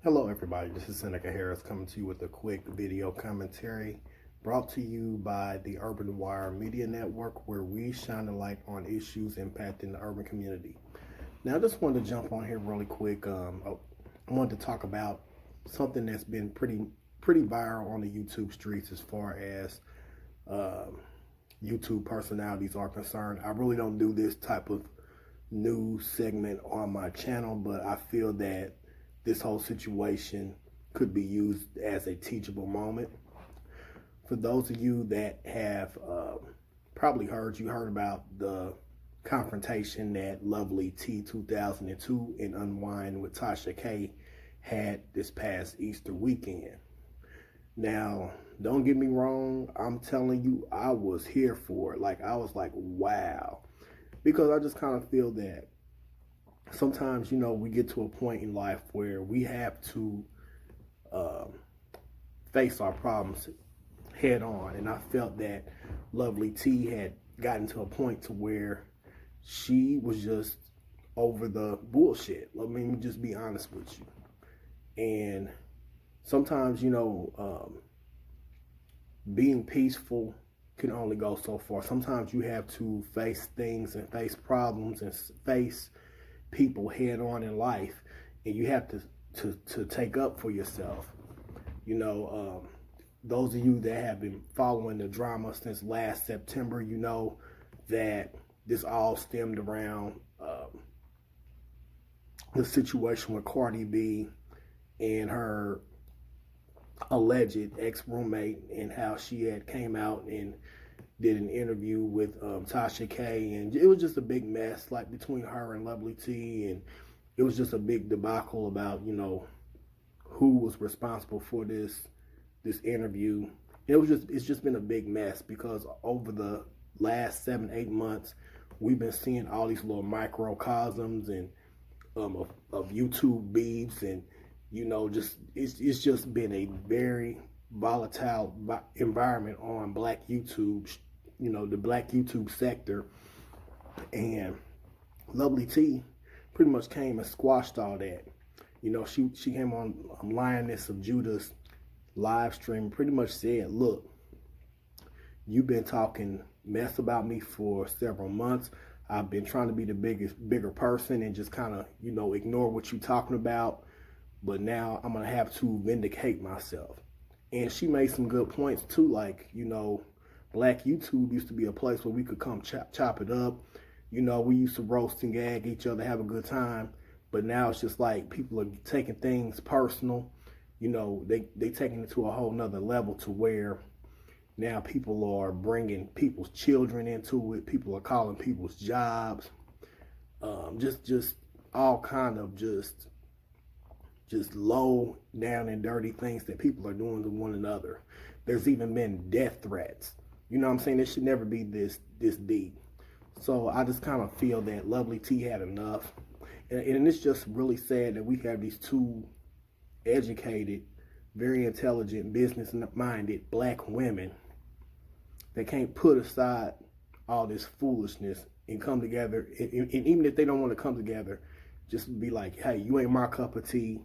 Hello everybody, this is Seneca Harris coming to you with a quick video commentary brought to you by the Urban Wire Media Network, where we shine a light on issues impacting the urban community. Now I just wanted to jump on here really quick. I wanted to talk about something that's been pretty viral on the YouTube streets as far as YouTube personalities are concerned. I really don't do this type of news segment on my channel, but I feel that this whole situation could be used as a teachable moment. For those of you that have probably heard about the confrontation that Lovelyti 2002 and Unwind with Tasha K had this past Easter weekend. Now, don't get me wrong, I'm telling you, I was here for it. Like, I was like, wow. Because I just kind of feel that sometimes, we get to a point in life where we have to face our problems head on. And I felt that Lovelyti had gotten to a point to where she was just over the bullshit. Let me just be honest with you. And sometimes, being peaceful can only go so far. Sometimes you have to face things and face problems and face people head on in life, and you have to take up for yourself. Those of you that have been following the drama since last September, you know that this all stemmed around the situation with Cardi B and her alleged ex-roommate, and how she had came out and did an interview with Tasha K, and it was just a big mess, like between her and Lovelyti, and it was just a big debacle about who was responsible for this interview. It's just been a big mess, because over the last 7-8 months we've been seeing all these little microcosms and of YouTube beefs, and it's just been a very volatile environment on Black YouTube, the Black YouTube sector. And Lovelyti pretty much came and squashed all that. She came on Lionesses of Judah's live stream, pretty much said, look, you've been talking mess about me for several months. I've been trying to be the bigger person and just kind of, ignore what you're talking about. But now I'm going to have to vindicate myself. And she made some good points too, like, Black YouTube used to be a place where we could come chop it up. We used to roast and gag each other, have a good time. But now it's just like people are taking things personal. They taking it to a whole nother level, to where now people are bringing people's children into it. People are calling people's jobs. Just all kind of just low down and dirty things that people are doing to one another. There's even been death threats. You know what I'm saying? It should never be this deep. So I just kind of feel that Lovelyti had enough. And it's just really sad that we have these two educated, very intelligent, business-minded Black women that can't put aside all this foolishness and come together. And even if they don't want to come together, just be like, hey, you ain't my cup of tea.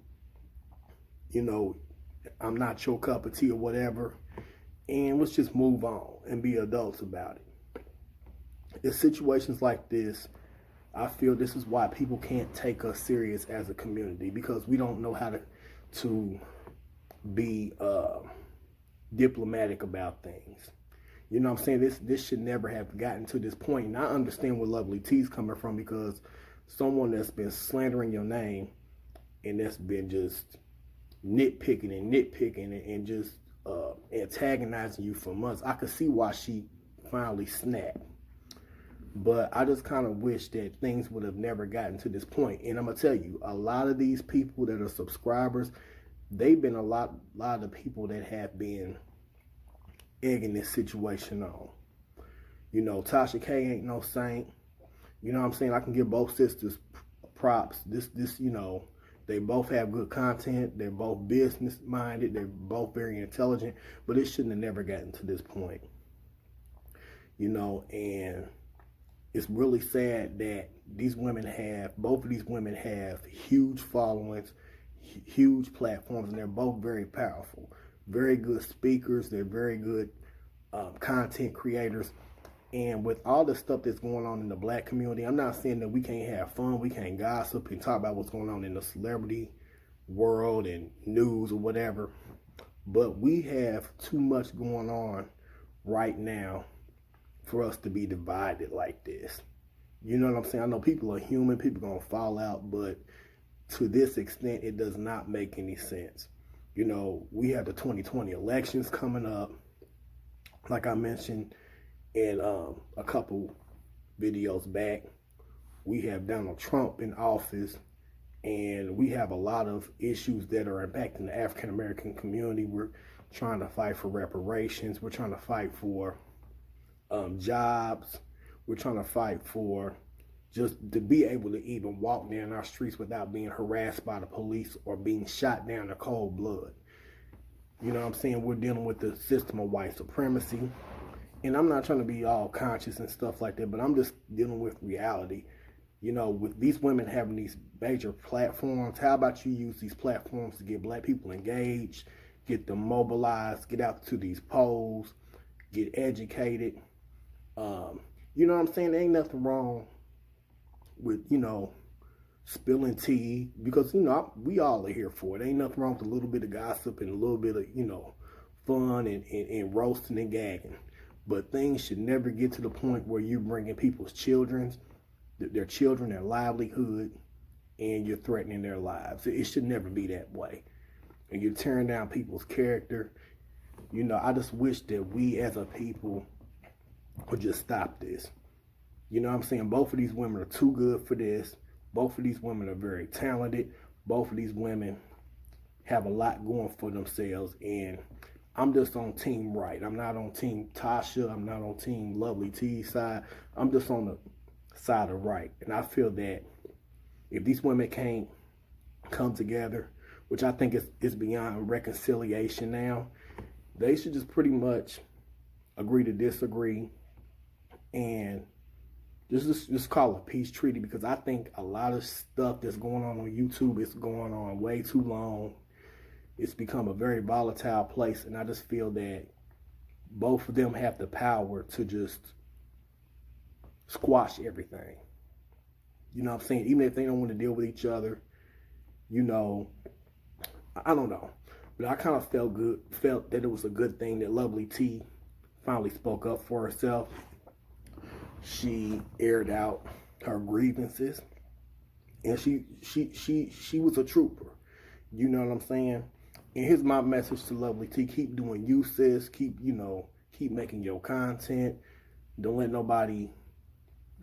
I'm not your cup of tea, or whatever. And let's just move on and be adults about it. In situations like this, I feel this is why people can't take us serious as a community, because we don't know how to be diplomatic about things. You know what I'm saying? This should never have gotten to this point. And I understand where Lovelyty's coming from, because someone that's been slandering your name and that's been just nitpicking and just antagonizing you for months, I could see why she finally snapped. But I just kind of wish that things would have never gotten to this point. And I'm gonna tell you, a lot of these people that are subscribers, they've been a lot of people that have been egging this situation on. Tasha K ain't no saint. You know what I'm saying? I can give both sisters props. This, they both have good content. They're both business minded. They're both very intelligent, but it shouldn't have never gotten to this point. And it's really sad that both of these women have huge followings, huge platforms, and they're both very powerful, very good speakers. They're very good content creators. And with all the stuff that's going on in the black community, I'm not saying that we can't have fun, we can't gossip and talk about what's going on in the celebrity world and news or whatever, but we have too much going on right now for us to be divided like this. You know what I'm saying? I know people are human, people are going to fall out, but to this extent, it does not make any sense. You know, we have the 2020 elections coming up. Like I mentioned in a couple videos back, we have Donald Trump in office, and we have a lot of issues that are impacting the African American community. We're trying to fight for reparations. We're trying to fight for jobs. We're trying to fight for just to be able to even walk down our streets without being harassed by the police or being shot down in cold blood. You know what I'm saying? We're dealing with the system of white supremacy. And I'm not trying to be all conscious and stuff like that, but I'm just dealing with reality. You know, with these women having these major platforms, how about you use these platforms to get black people engaged, get them mobilized, get out to these polls, get educated. You know what I'm saying? There ain't nothing wrong with, you know, spilling tea, because, you know, we all are here for it. Ain't nothing wrong with a little bit of gossip and a little bit of, you know, fun and roasting and gagging. But things should never get to the point where you're bringing people's children, their livelihood, and you're threatening their lives. It should never be that way. And you're tearing down people's character. You know, I just wish that we as a people would just stop this. You know what I'm saying? Both of these women are too good for this. Both of these women are very talented. Both of these women have a lot going for themselves, and I'm just on team right. I'm not on team Tasha. I'm not on team Lovelyti side. I'm just on the side of right. And I feel that if these women can't come together, which I think is beyond reconciliation now, they should just pretty much agree to disagree and just call a peace treaty, because I think a lot of stuff that's going on YouTube is going on way too long. It's become a very volatile place, and I just feel that both of them have the power to just squash everything. You know what I'm saying? Even if they don't want to deal with each other, you know, I don't know. But I kind of felt that it was a good thing that Lovelyti finally spoke up for herself. She aired out her grievances, and she was a trooper. You know what I'm saying? And here's my message to Lovelyti: keep doing you, sis. Keep making your content. Don't let nobody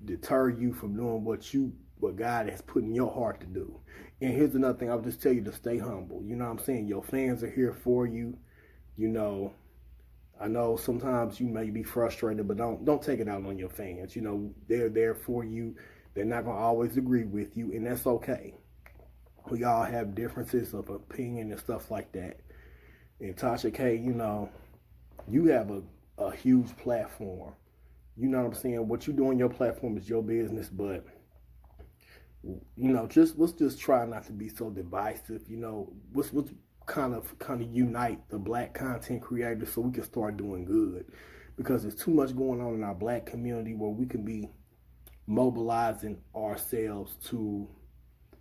deter you from doing what God has put in your heart to do. And here's another thing: I'll just tell you to stay humble. You know what I'm saying? Your fans are here for you. You know, I know sometimes you may be frustrated, but don't take it out on your fans. You know, they're there for you. They're not gonna always agree with you, and that's okay. We all have differences of opinion and stuff like that. And Tasha K, you know, you have a huge platform. You know what I'm saying? What you do on your platform is your business, but, you know, let's just try not to be so divisive. You know, let's kind of unite the black content creators so we can start doing good. Because there's too much going on in our black community where we can be mobilizing ourselves to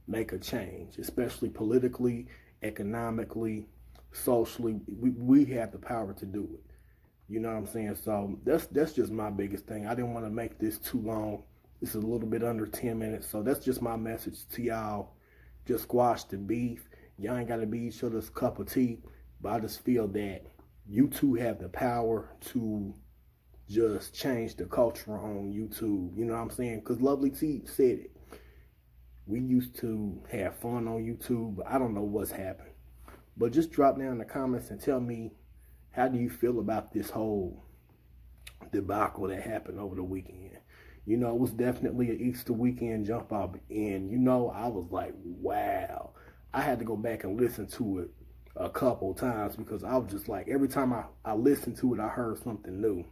make a change, especially politically, economically, socially. We have the power to do it. You know what I'm saying? So that's just my biggest thing. I didn't want to make this too long. This is a little bit under 10 minutes. So that's just my message to y'all. Just squash the beef. Y'all ain't got to be each other's cup of tea. But I just feel that you two have the power to just change the culture on YouTube. You know what I'm saying? Because Lovelyti said it. We used to have fun on YouTube, but I don't know what's happened. But just drop down in the comments and tell me, how do you feel about this whole debacle that happened over the weekend? You know, it was definitely an Easter weekend jump off. And, you know, I was like, wow. I had to go back and listen to it a couple times because I was just like, every time I listened to it, I heard something new.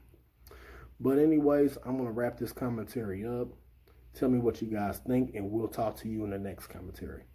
But anyways, I'm going to wrap this commentary up. Tell me what you guys think, and we'll talk to you in the next commentary.